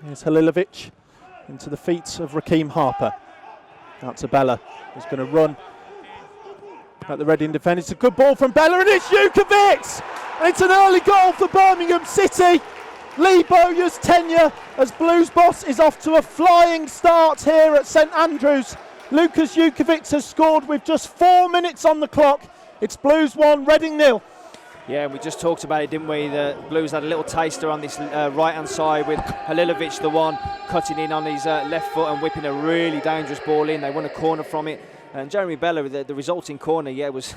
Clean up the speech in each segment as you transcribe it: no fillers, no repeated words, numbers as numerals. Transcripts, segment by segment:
Here's Halilovic into the feet of Raheem Harper. Out to Bella, who's going to run at the Reading defender. It's a good ball from Bella, and it's Jukovic! And it's an early goal for Birmingham City. Lee Bowyer's tenure as Blues boss is off to a flying start here at St Andrews. Lukas Jukovic has scored with just 4 minutes on the clock. It's Blues 1, Reading 0. Yeah, we just talked about it, didn't we? The Blues had a little taster on this right-hand side with Halilovic, the one cutting in on his left foot and whipping a really dangerous ball in. They won a corner from it. And Jeremy Bella, the resulting corner, was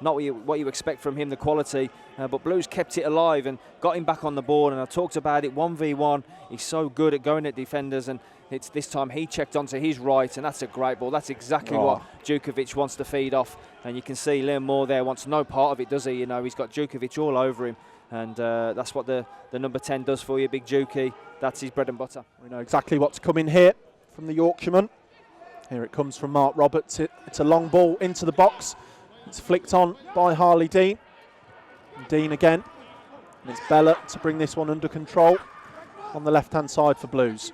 not what you expect from him, the quality. But Blues kept it alive and got him back on the board. And I talked about it, 1v1. He's so good at going at defenders. And it's this time he checked onto his right, and that's a great ball. That's exactly what Jukovic wants to feed off. And you can see Liam Moore there wants no part of it, does he? You know, he's got Jukovic all over him. And that's what the number 10 does for you, Big Juki. That's his bread and butter. We know exactly what's coming here from the Yorkshireman. Here it comes from Mark Roberts. It's a long ball into the box. It's flicked on by Harley Dean. And Dean again. And it's Bella to bring this one under control on the left-hand side for Blues.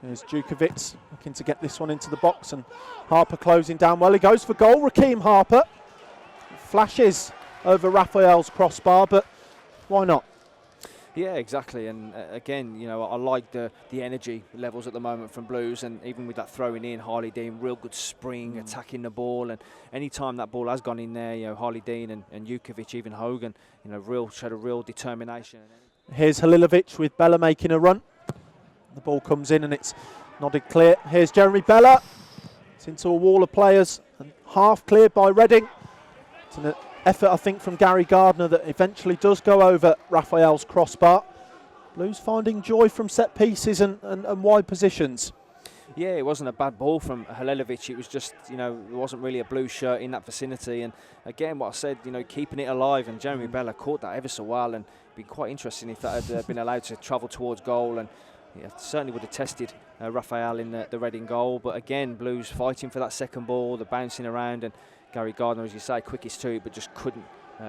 Here's Jukovic looking to get this one into the box, and Harper closing down well. He goes for goal, Raheem Harper. Flashes over Raphael's crossbar, but why not? Yeah, exactly. And again, you know, I like the energy levels at the moment from Blues, and even with that throwing in, Harley Dean, real good spring, attacking the ball. And any time that ball has gone in there, you know, Harley Dean and Jukovic, even Hogan, you know, showed a real determination. Here's Halilovic with Bella making a run. The ball comes in and it's nodded clear. Here's Jeremy Bella. It's into a wall of players and half cleared by Reading. It's an effort, I think, from Gary Gardner that eventually does go over Raphael's crossbar. Blues finding joy from set pieces and wide positions. Yeah, it wasn't a bad ball from Halilovic. It was just, you know, there wasn't really a Blue shirt in that vicinity. And again, what I said, you know, keeping it alive. And Jeremy Bella caught that ever so well, and it'd been quite interesting if that had been allowed to travel towards goal. And yeah, certainly would have tested Raphael in the Reading goal. But again, Blues fighting for that second ball, the bouncing around, and Gary Gardner, as you say, quickest to it, but just couldn't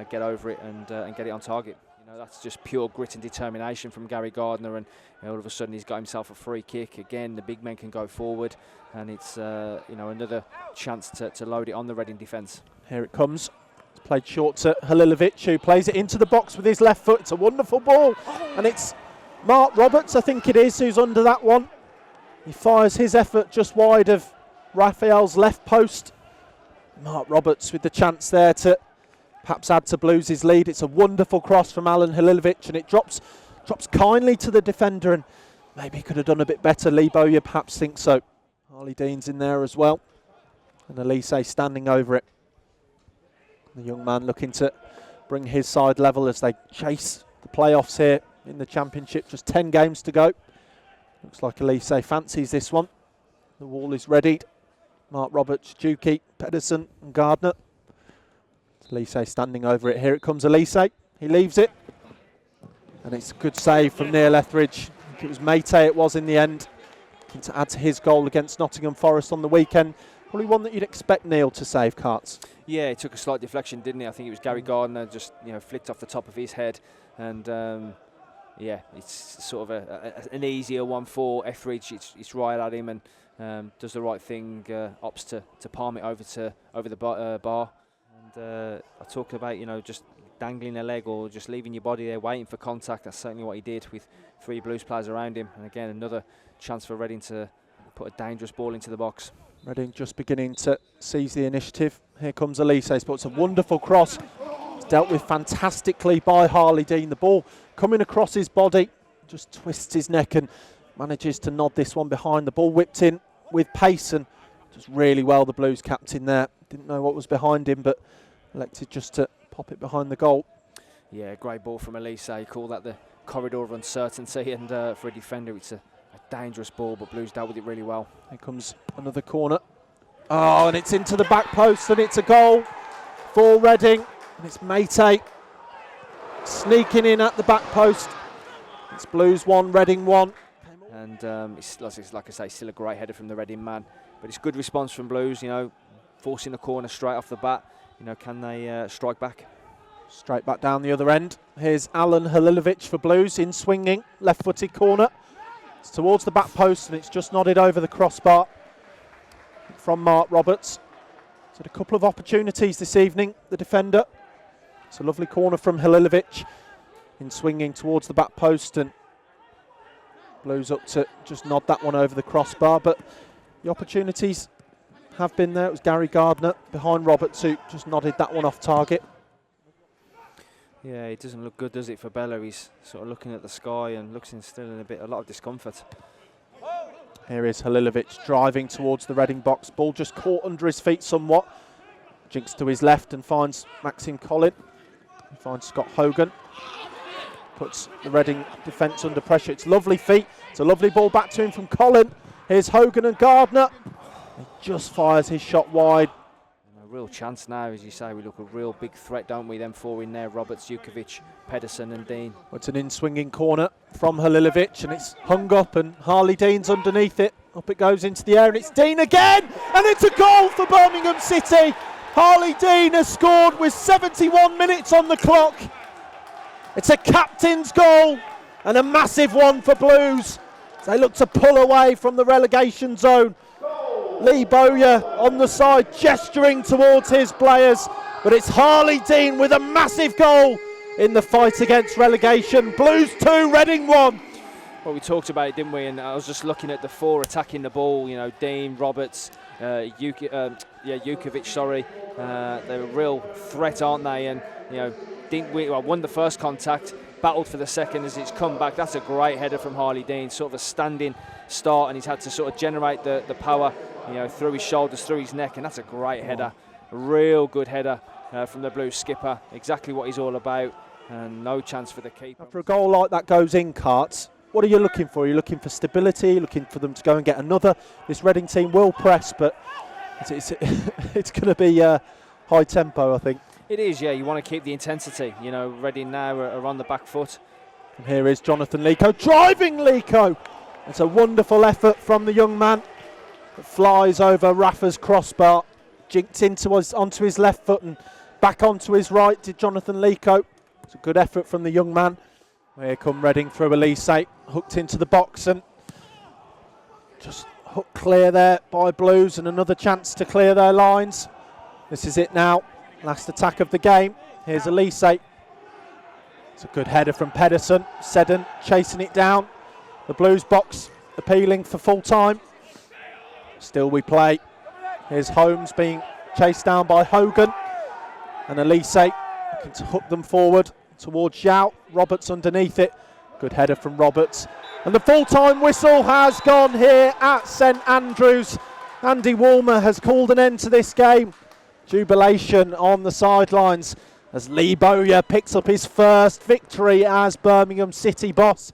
get over it and get it on target. You know, that's just pure grit and determination from Gary Gardner, and you know, all of a sudden he's got himself a free kick. Again, the big men can go forward, and it's you know, another chance to load it on the Reading defence. Here it comes. It's played short to Halilovic, who plays it into the box with his left foot. It's a wonderful ball, and it's Mark Roberts, I think it is, who's under that one. He fires his effort just wide of Raphael's left post. Mark Roberts with the chance there to perhaps add to Blues' lead. It's a wonderful cross from Alan Halilovic, and it drops kindly to the defender, and maybe he could have done a bit better. Lee Bowyer perhaps thinks so. Harley Dean's in there as well, and Elise standing over it. The young man looking to bring his side level as they chase the playoffs here in the Championship. Just 10 games to go. Looks like Elise fancies this one. The wall is readied. Mark Roberts, Juki, Pedersen and Gardner. Elise standing over it. Here it comes Elise. He leaves it. And it's a good save from Neil Etheridge. I think it was Mate it was in the end. Looking to add to his goal against Nottingham Forest on the weekend. Probably one that you'd expect Neil to save, Carts. Yeah, he took a slight deflection, didn't he? I think it was Gary Gardner just, you know, flicked off the top of his head. And yeah, it's sort of an easier one for Etheridge. It's right at him and does the right thing, opts to palm it over the bar. And I talk about, you know, just dangling a leg or just leaving your body there waiting for contact. That's certainly what he did with 3 Blues players around him. And again, another chance for Reading to put a dangerous ball into the box. Reading just beginning to seize the initiative. Here comes Elise, but it's a wonderful cross. It's dealt with fantastically by Harley Dean. The ball coming across his body, just twists his neck and manages to nod this one behind. The ball whipped in with pace and does really well, the Blues captain there. Didn't know what was behind him, but elected just to pop it behind the goal. Yeah, great ball from Elise. He called that the corridor of uncertainty, and for a defender it's a dangerous ball, but Blues dealt with it really well. Here comes another corner. Oh, and it's into the back post, and it's a goal for Reading. And it's Mate sneaking in at the back post. It's Blues 1, Reading 1. And it's like I say, still a great header from the Reading man. But it's good response from Blues, you know, forcing the corner straight off the bat. You know, can they strike back? Straight back down the other end. Here's Alan Halilovic for Blues in swinging, left-footed corner. It's towards the back post and it's just nodded over the crossbar from Mark Roberts. He's had a couple of opportunities this evening, the defender. It's a lovely corner from Halilovic in swinging towards the back post, and Blues up to just nod that one over the crossbar, but the opportunities have been there. It was Gary Gardner behind Roberts who just nodded that one off target. Yeah, it doesn't look good, does it, for Bella? He's sort of looking at the sky and looks still in a lot of discomfort. Here is Halilovic driving towards the Reading box. Ball just caught under his feet somewhat. Jinks to his left and finds Maxime Collin. He finds Scott Hogan. Puts the Reading defence under pressure. It's lovely feet. It's a lovely ball back to him from Collin. Here's Hogan and Gardner. He just fires his shot wide. And a real chance now, as you say. We look a real big threat, don't we? Them four in there: Roberts, Jukovic, Pedersen and Dean. It's an in-swinging corner from Halilovic, and it's hung up, and Harley Dean's underneath it. Up it goes into the air, and it's Dean again, and it's a goal for Birmingham City. Harley Dean has scored with 71 minutes on the clock. It's a captain's goal and a massive one for Blues. They look to pull away from the relegation zone. Lee Bowyer on the side gesturing towards his players, but it's Harley Dean with a massive goal in the fight against relegation. Blues 2, Reading 1. Well, we talked about it, didn't we? And I was just looking at the four attacking the ball. You know, Dean, Roberts, Jukovic. Sorry, they're a real threat, aren't they? And you know, won the first contact, battled for the second as it's come back. That's a great header from Harley Dean, sort of a standing start, and he's had to sort of generate the power, you know, through his shoulders, through his neck, and that's a great header. A real good header from the Blues skipper. Exactly what he's all about, and no chance for the keeper. After a goal like that goes in, Carts, what are you looking for? Are you looking for stability? Looking for them to go and get another? This Reading team will press, but it's going to be high tempo, I think. It is, yeah. You want to keep the intensity. You know, Reading now are on the back foot. And here is Jonathan Lico, driving Lico. It's a wonderful effort from the young man. It flies over Rafa's crossbar, jinked onto his left foot and back onto his right to Jonathan Lico. It's a good effort from the young man. Here come Reading through Elise, hooked into the box and just hooked clear there by Blues, and another chance to clear their lines. This is it now. Last attack of the game. Here's Elise. It's a good header from Pedersen. Seddon chasing it down. The Blues box appealing for full time. Still we play. Here's Holmes being chased down by Hogan. And Elise looking to hook them forward towards Zhao. Roberts underneath it. Good header from Roberts. And the full-time whistle has gone here at St Andrews. Andy Woolmer has called an end to this game. Jubilation on the sidelines as Lee Bowyer picks up his first victory as Birmingham City boss.